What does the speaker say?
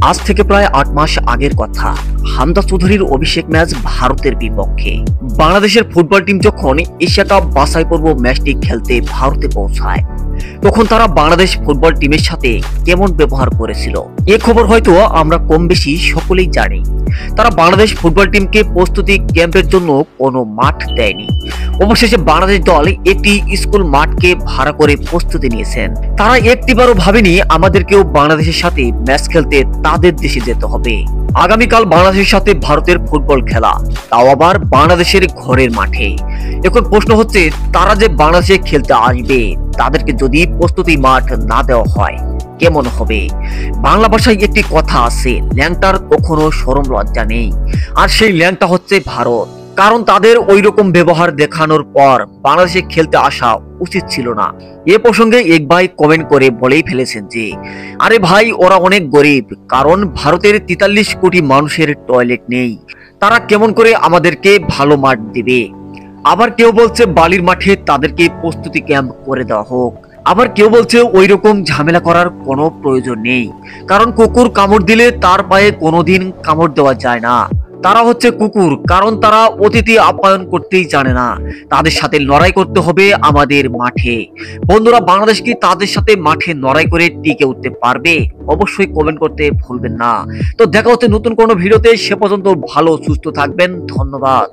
আজ থেকে প্রায় ৮ মাস আগের কথা। হামজা চৌধুরীর অভিষেক ম্যাচ ভারতের বিপক্ষে। বাংলাদেশের ফুটবল টিম যখন এশিয়া কাপ বাছাই পর্ব ম্যাচটি খেলতে ভারতে পৌঁছায়, তখন তারা বাংলাদেশ ফুটবল টিমের সাথে কেমন ব্যবহার করেছিল এ খবর হয়তো আমরা কম বেশি সকলেই জানি। তারা বাংলাদেশ ফুটবল টিমকে প্রস্তুতি ক্যাম্পের জন্য কোনো মাঠ দেয়নি। অবশেষে বাংলাদেশ দল একটি স্কুল মাঠকে ভাড়া করে প্রস্তুতি নিয়েছেন। তারা একটিবারও ভাবেনি আমাদেরকেও বাংলাদেশের সাথে ম্যাচ খেলতে তাদের দেশে যেতে হবে। আগামীকাল বাংলাদেশের সাথে ভারতের ফুটবল খেলা, তাও আবার বাংলাদেশের ঘরের মাঠে। এখন প্রশ্ন হচ্ছে, তারা যে বাংলাদেশে খেলতে আসবে, তাদেরকে যদি প্রস্তুতি মাঠ না দেওয়া হয় কেমন হবে? বাংলা ভাষায় একটি কথা আছে, ল্যাংটার কখনো শরম লজ্জা নেই। আর সেই ল্যাংটা হচ্ছে ভারত। কারণ তাদের ওই রকম ব্যবহার দেখানোর পর বাংলাদেশে খেলতে আসা উচিত ছিল না। এ প্রসঙ্গে এক ভাই কমেন্ট করে বলেই ফেলেছেন যে, আরে ভাই, ওরা অনেক গরিব, কারণ ভারতের ৪৩ কোটি মানুষের টয়লেট নেই। তারা কেমন করে আমাদেরকে ভালো মাঠ দিবে? আবার কেউ বলছে বালির মাঠে তাদেরকে প্রস্তুতি ক্যাম্প করে দেওয়া হোক। আবার কেউ বলছে ওই রকম ঝামেলা করার কোনো প্রয়োজন নেই, কারণ কুকুর কামড় দিলে তার পায়ে কোনোদিন কামড় দেওয়া যায় না। তারা হচ্ছে কুকুর, কারণ তারা অতিথি আপ্যায়ন করতেই জানে না। তাদের সাথে লড়াই করতে হবে আমাদের মাঠে। বন্ধুরা, বাংলাদেশ কি তাদের সাথে মাঠে লড়াই করে টিকে উঠতে পারবে? অবশ্যই কমেন্ট করতে ভুলবেন না। তো দেখা হচ্ছে নতুন কোনো ভিডিওতে। সে পর্যন্ত ভালো সুস্থ থাকবেন। ধন্যবাদ।